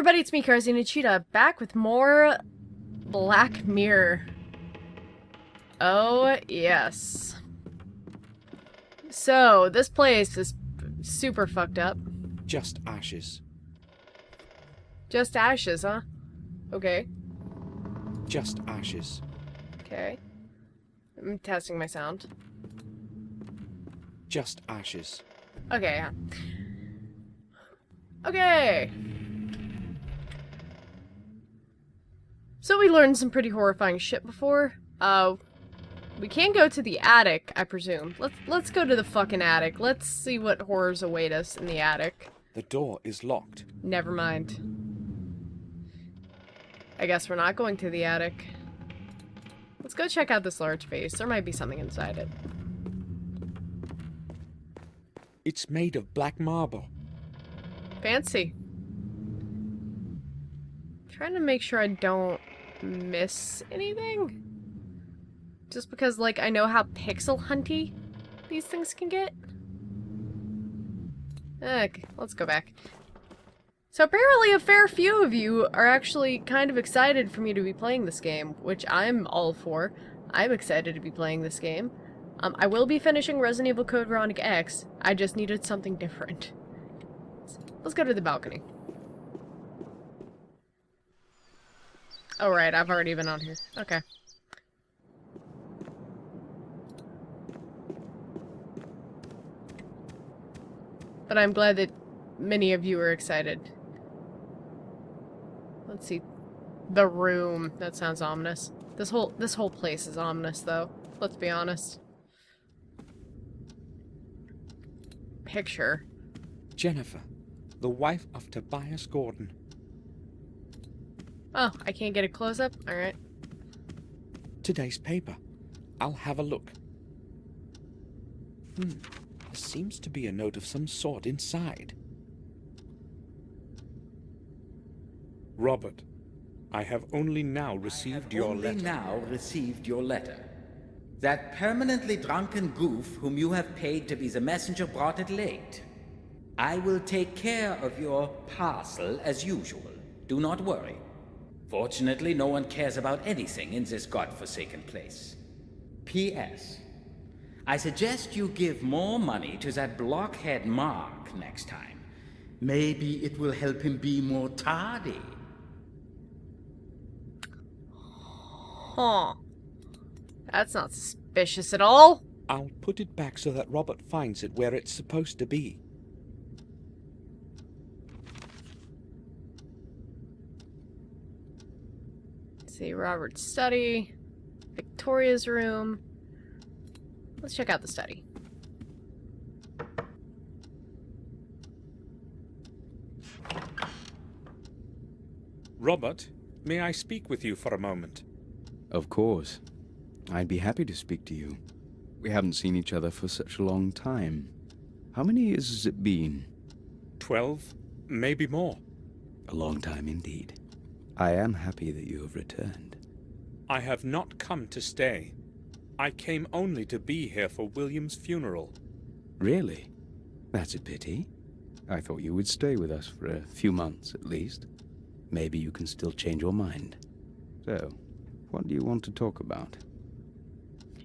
everybody, it's me, Karazina Cheetah, back with more Black Mirror. Oh, yes. So, this place is super fucked up. Just ashes. Just ashes, huh? Okay. Just ashes. Okay. I'm testing my sound. Just ashes. Okay, yeah. Okay. So we learned some pretty horrifying shit before. We can't go to the attic, I presume. Let's go to the fucking attic. Let's see what horrors await us in the attic. The door is locked. Never mind. I guess we're not going to the attic. Let's go check out this large vase. There might be something inside it. It's made of black marble. Fancy. Trying to make sure I don't miss anything. Just because, like, I know how pixel hunty these things can get. Okay, let's go back. So apparently a fair few of you are actually kind of excited for me to be playing this game, which I'm all for. I'm excited to be playing this game. I will be finishing Resident Evil Code Veronica X. I just needed something different. Let's go to the balcony. Oh right, I've already been on here. Okay. But I'm glad that many of you are excited. Let's see. The room. That sounds ominous. This whole place is ominous though. Let's be honest. Picture. Jennifer, the wife of Tobias Gordon. Oh, I can't get a close-up? Alright. Today's paper. I'll have a look. There seems to be a note of some sort inside. Robert, I have only now received your letter. Now received your letter. That permanently drunken goof whom you have paid to be the messenger brought it late. I will take care of your parcel as usual. Do not worry. Fortunately, no one cares about anything in this godforsaken place. P.S. I suggest you give more money to that blockhead Mark next time. Maybe it will help him be more tardy. Huh. That's not suspicious at all. I'll put it back so that Robert finds it where it's supposed to be. Let's see, Robert's study, Victoria's room. Let's check out the study. Robert, may I speak with you for a moment? Of course. I'd be happy to speak to you. We haven't seen each other for such a long time. How many years has it been? 12, maybe more. A long time indeed. I am happy that you have returned. I have not come to stay. I came only to be here for William's funeral. Really? That's a pity. I thought you would stay with us for a few months at least. Maybe you can still change your mind. So, what do you want to talk about?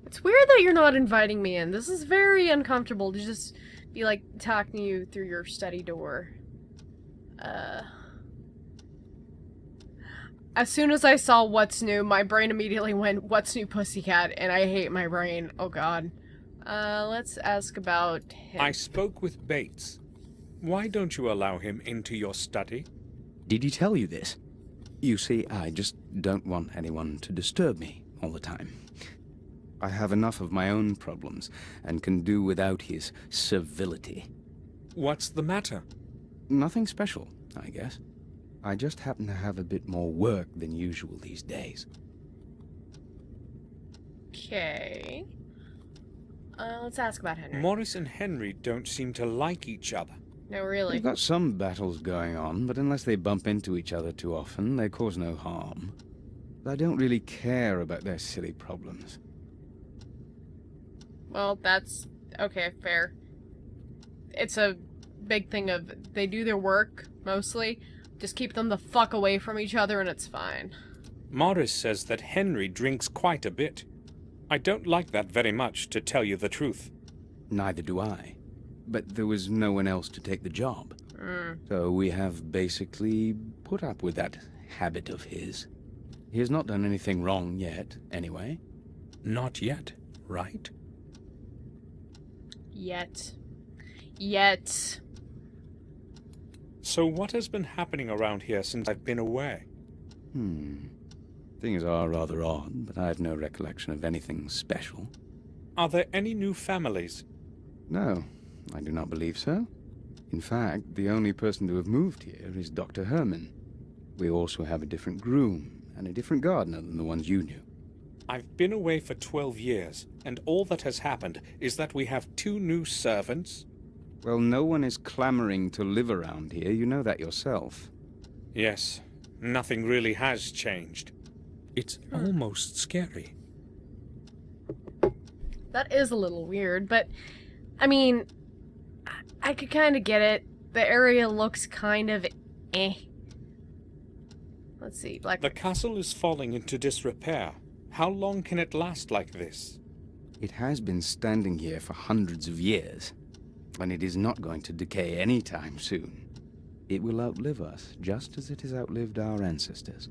It's weird that you're not inviting me in. This is very uncomfortable to just be like talking to you through your study door. As soon as I saw What's New, my brain immediately went, What's New, Pussycat? And I hate my brain. Oh god. Let's ask about him. I spoke with Bates. Why don't you allow him into your study? Did he tell you this? You see, I just don't want anyone to disturb me all the time. I have enough of my own problems, and can do without his civility. What's the matter? Nothing special, I guess. I just happen to have a bit more work than usual these days. Okay. Let's ask about Henry. Morris and Henry don't seem to like each other. No, really. They've got some battles going on, but unless they bump into each other too often, they cause no harm. I don't really care about their silly problems. Well, that's... okay, fair. It's a big thing of... they do their work, mostly, Just keep them the fuck away from each other and it's fine. Morris says that Henry drinks quite a bit. I don't like that very much, to tell you the truth. Neither do I. But there was no one else to take the job. So we have basically put up with that habit of his. He has not done anything wrong yet, anyway. Not yet, right? Yet. So what has been happening around here since I've been away? Things are rather odd, but I have no recollection of anything special. Are there any new families? No, I do not believe so. In fact, the only person to have moved here is Dr. Herman. We also have a different groom and a different gardener than the ones you knew. I've been away for 12 years, and all that has happened is that we have 2 new servants. Well, no one is clamoring to live around here. You know that yourself. Yes, nothing really has changed. It's almost scary. That is a little weird, but I mean, I could kind of get it. The area looks kind of eh. Let's see, like The castle is falling into disrepair. How long can it last like this? It has been standing here for hundreds of years, and it is not going to decay anytime soon. It will outlive us, just as it has outlived our ancestors.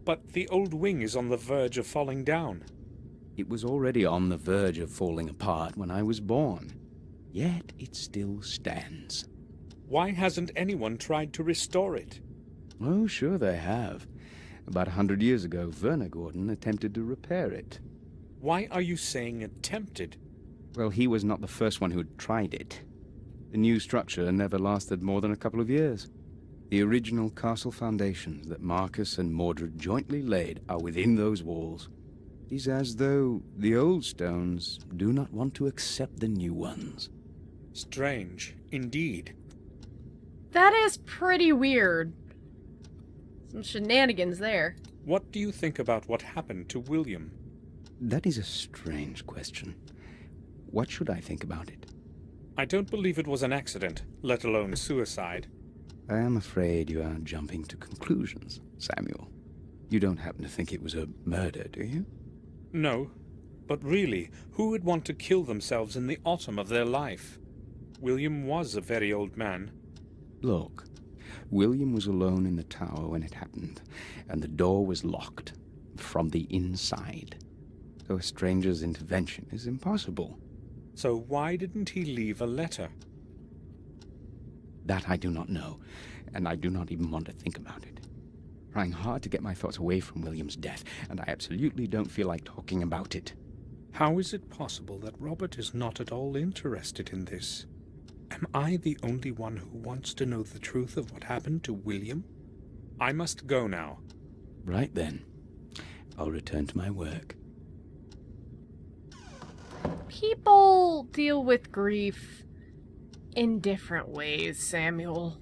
But the old wing is on the verge of falling down. It was already on the verge of falling apart when I was born. Yet it still stands. Why hasn't anyone tried to restore it? Oh, sure they have. About 100 years ago, Werner Gordon attempted to repair it. Why are you saying attempted? Well, he was not the first one who had tried it. The new structure never lasted more than a couple of years. The original castle foundations that Marcus and Mordred jointly laid are within those walls. It is as though the old stones do not want to accept the new ones. Strange, indeed. that is pretty weird. Some shenanigans there. What do you think about what happened to William? That is a strange question. What should I think about it? I don't believe it was an accident, let alone suicide. I am afraid you are jumping to conclusions, Samuel. You don't happen to think it was a murder, do you? No, but really, who would want to kill themselves in the autumn of their life? William was a very old man. Look, William was alone in the tower when it happened, and the door was locked from the inside. So a stranger's intervention is impossible. So why didn't he leave a letter? That I do not know, and I do not even want to think about it. Trying hard to get my thoughts away from William's death, and I absolutely don't feel like talking about it. How is it possible that Robert is not at all interested in this? Am I the only one who wants to know the truth of what happened to William? I must go now. Right then. I'll return to my work. People deal with grief in different ways, Samuel.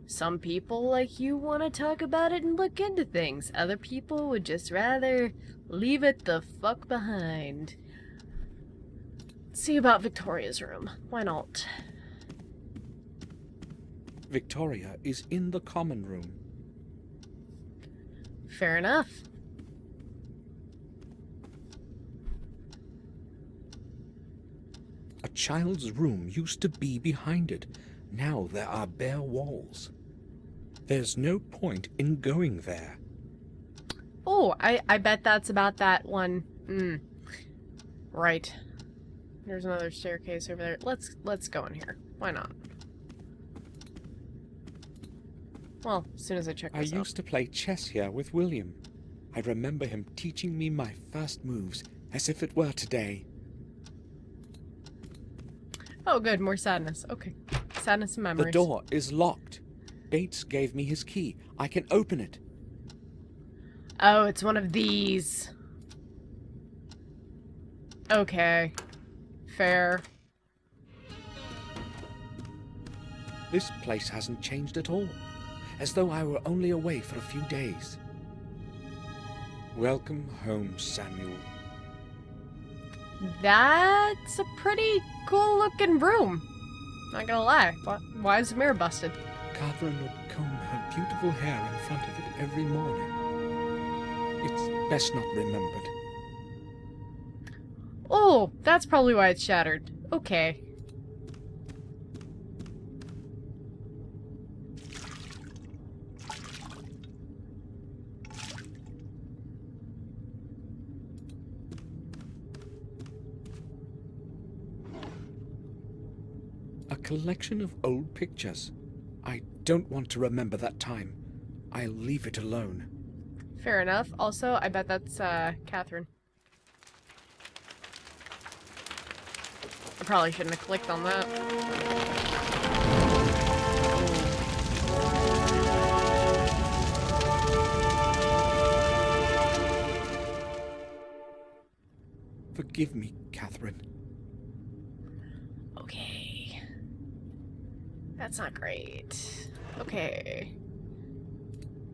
Some people like you want to talk about it and look into things. Other people would just rather leave it the fuck behind. Let's see about Victoria's room. Why not? Victoria is in the common room. Fair enough. A child's room used to be behind it. Now there are bare walls. There's no point in going there. Oh, I bet that's about that one. Right. There's another staircase over there. Let's go in here. Why not? Well, as soon as I check I this out. used to play chess here with William. I remember him teaching me my first moves, as if it were today. Oh, good. More sadness. Okay. Sadness and memories. The door is locked. Bates gave me his key. I can open it. Oh, it's one of these. Okay. Fair. This place hasn't changed at all, as though I were only away for a few days. Welcome home, Samuel. That's a pretty cool looking room. Not gonna lie. Why is the mirror busted? Catherine would comb her beautiful hair in front of it every morning. It's best not remembered. Oh, that's probably why it's shattered. Okay. A collection of old pictures. I don't want to remember that time. I'll leave it alone. Fair enough. Also, I bet that's, Catherine. I probably shouldn't have clicked on that. Forgive me, Catherine. Okay. That's not great. Okay.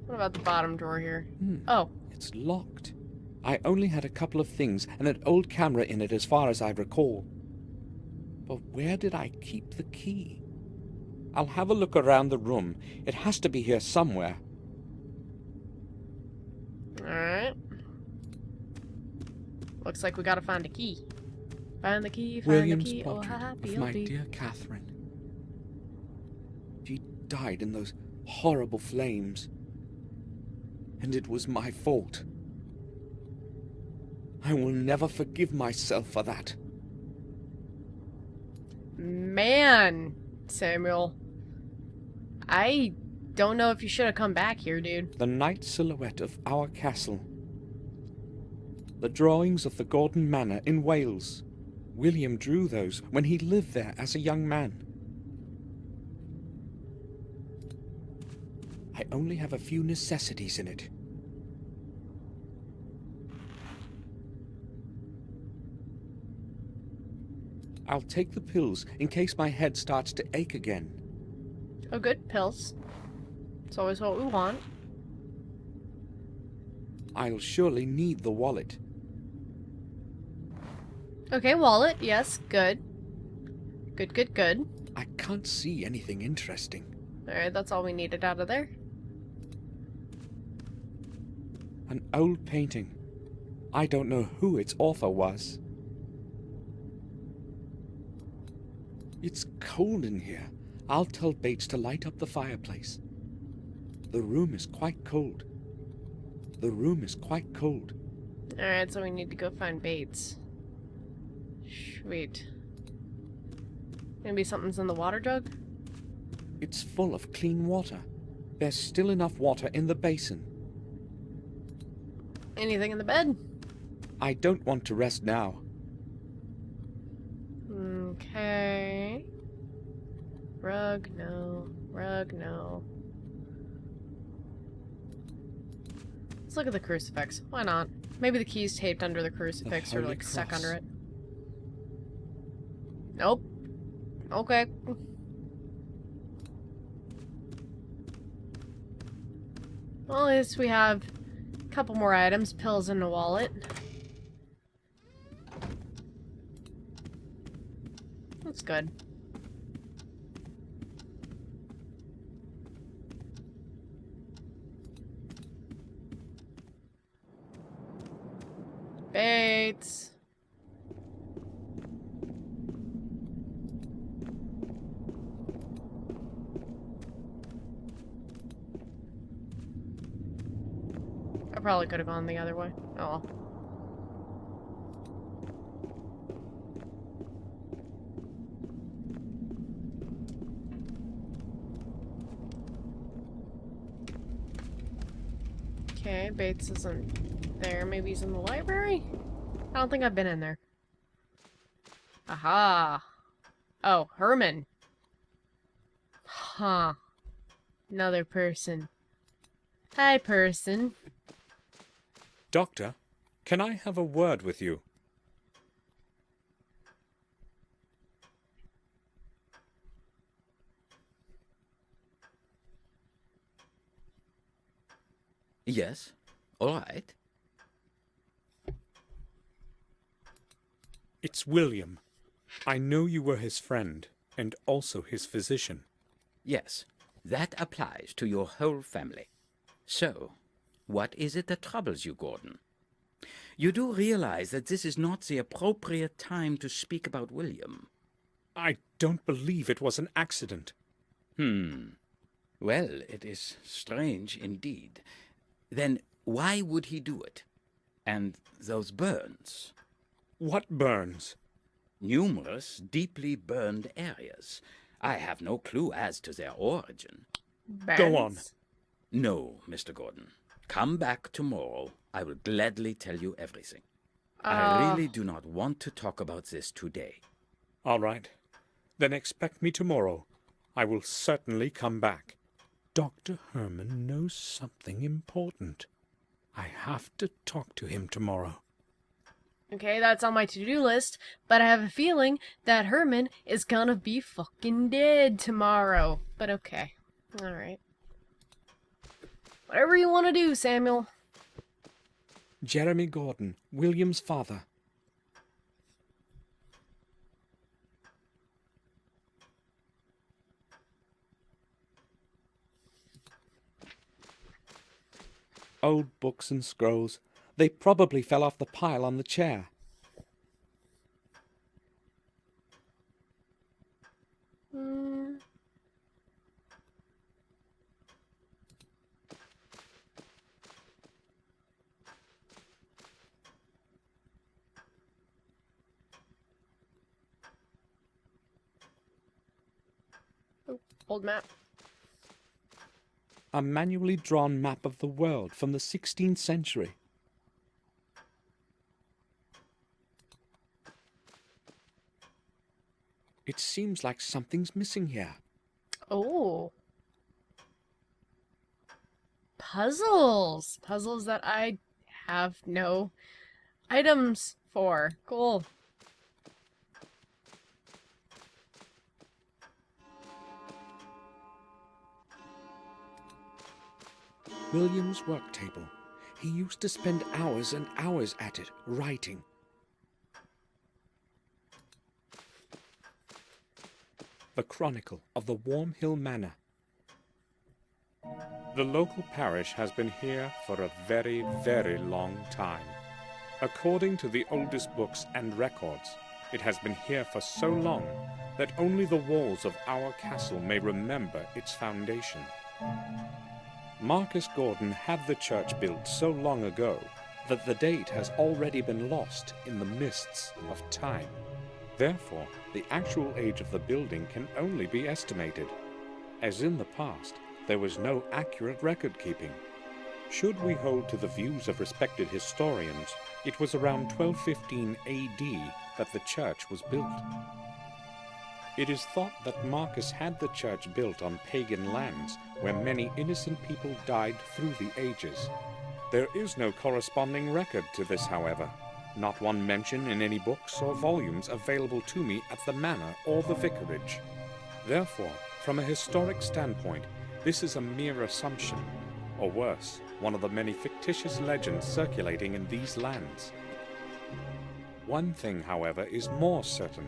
What about the bottom drawer here? Oh. It's locked. I only had a couple of things and an old camera in it as far as I recall. But where did I keep the key? I'll have a look around the room. It has to be here somewhere. Alright. Looks like we gotta find a key. Find the key, find William's the key. Oh, portrait happy of I'll my be. dear Catherine. She died in those horrible flames. And it was my fault. I will never forgive myself for that. Man, Samuel. I don't know if you should have come back here, dude. The night silhouette of our castle. The drawings of the Gordon Manor in Wales. William drew those when he lived there as a young man. I only have a few necessities in it. I'll take the pills in case my head starts to ache again. Oh, good. Pills. It's always what we want. I'll surely need the wallet. Okay, wallet. Yes, good. Good, good, good. I can't see anything interesting. Alright, that's all we needed out of there. An old painting. I don't know who its author was. It's cold in here. I'll tell Bates to light up the fireplace. The room is quite cold. The room is quite cold. Alright, so we need to go find Bates. Sweet. Maybe something's in the water jug? It's full of clean water. There's still enough water in the basin. Anything in the bed? I don't want to rest now. Okay. Rug, no. Rug, no. Let's look at the crucifix. Why not? Maybe the key's taped under the crucifix or Holy like stuck Cross. under it. Nope. Okay. Well, at least we have a couple more items. Pills in the wallet. That's good. Bates. I probably could have gone the other way. Oh well. Okay, Bates isn't there. Maybe he's in the library? I don't think I've been in there. Aha! Oh, Herman. Huh. Another person. Hi, person. Doctor, can I have a word with you? Yes, all right. It's William. I know you were his friend, and also his physician. Yes. That applies to your whole family. So, what is it that troubles you, Gordon? You do realize that this is not the appropriate time to speak about William. I don't believe it was an accident. Well, it is strange indeed. Then why would he do it? And those burns? What burns? Numerous deeply burned areas. I have no clue as to their origin. Go on. Burns? No, Mr. Gordon. Come back tomorrow. I will gladly tell you everything. I really do not want to talk about this today. All right. Then expect me tomorrow. I will certainly come back. Dr. Herman knows something important. I have to talk to him tomorrow. Okay, that's on my to-do list, but I have a feeling that Herman is gonna be fucking dead tomorrow. But okay. Alright. Whatever you want to do, Samuel. Jeremy Gordon, William's father. Old books and scrolls. They probably fell off the pile on the chair. Oh, old map. A manually drawn map of the world from the 16th century. It seems like something's missing here. Oh. Puzzles. Puzzles that I have no items for. Cool. William's work table. He used to spend hours and hours at it, writing. The Chronicle of the Warm Hill Manor. The local parish has been here for a very, very long time. According to the oldest books and records, it has been here for so long that only the walls of our castle may remember its foundation. Marcus Gordon had the church built so long ago that the date has already been lost in the mists of time. Therefore, the actual age of the building can only be estimated. As in the past, there was no accurate record keeping. Should we hold to the views of respected historians, it was around 1215 AD that the church was built. It is thought that Marcus had the church built on pagan lands where many innocent people died through the ages. There is no corresponding record to this, however. Not one mention in any books or volumes available to me at the manor or the vicarage. Therefore, from a historic standpoint, this is a mere assumption, or worse, one of the many fictitious legends circulating in these lands. One thing, however, is more certain.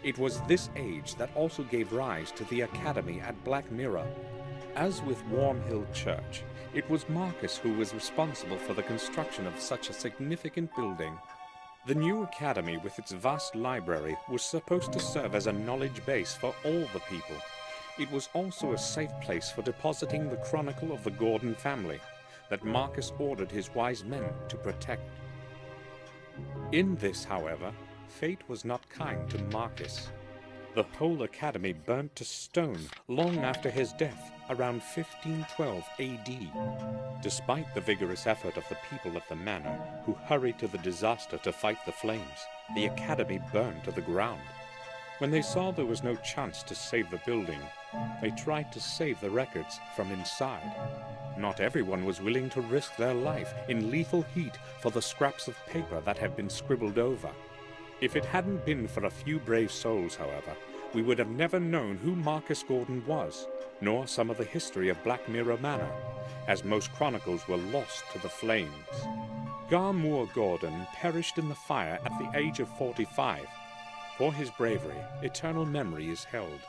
It was this age that also gave rise to the academy at Black Mirror. As with Warm Hill Church, it was Marcus who was responsible for the construction of such a significant building. The new academy, with its vast library, was supposed to serve as a knowledge base for all the people. It was also a safe place for depositing the chronicle of the Gordon family that Marcus ordered his wise men to protect. In this, however, fate was not kind to Marcus. The whole academy burnt to stone long after his death, around 1512 AD. Despite the vigorous effort of the people of the manor, who hurried to the disaster to fight the flames, the academy burned to the ground. When they saw there was no chance to save the building, they tried to save the records from inside. Not everyone was willing to risk their life in lethal heat for the scraps of paper that had been scribbled over. If it hadn't been for a few brave souls, however, we would have never known who Marcus Gordon was, nor some of the history of Black Mirror Manor, as most chronicles were lost to the flames. Garmoor Gordon perished in the fire at the age of 45. For his bravery, eternal memory is held.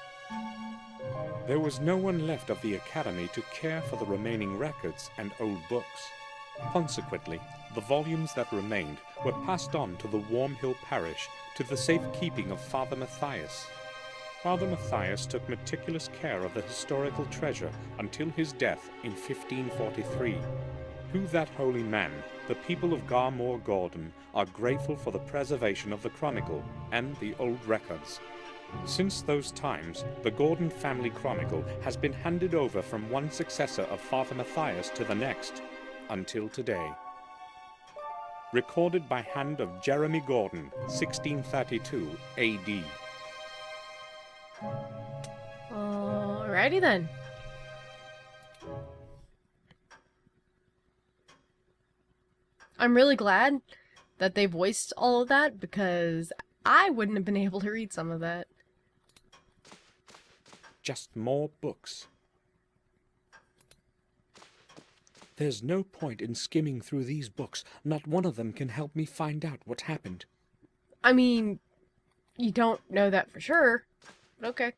There was no one left of the Academy to care for the remaining records and old books. Consequently, the volumes that remained were passed on to the Warmhill Parish to the safekeeping of Father Matthias. Father Matthias took meticulous care of the historical treasure until his death in 1543. To that holy man, the people of Garmore Gordon are grateful for the preservation of the chronicle and the old records. Since those times, the Gordon family chronicle has been handed over from one successor of Father Matthias to the next, until today. Recorded by hand of Jeremy Gordon, 1632 AD. Alrighty then. I'm really glad that they voiced all of that, because I wouldn't have been able to read some of that. Just more books. There's no point in skimming through these books. Not one of them can help me find out what happened. I mean, you don't know that for sure, but okay.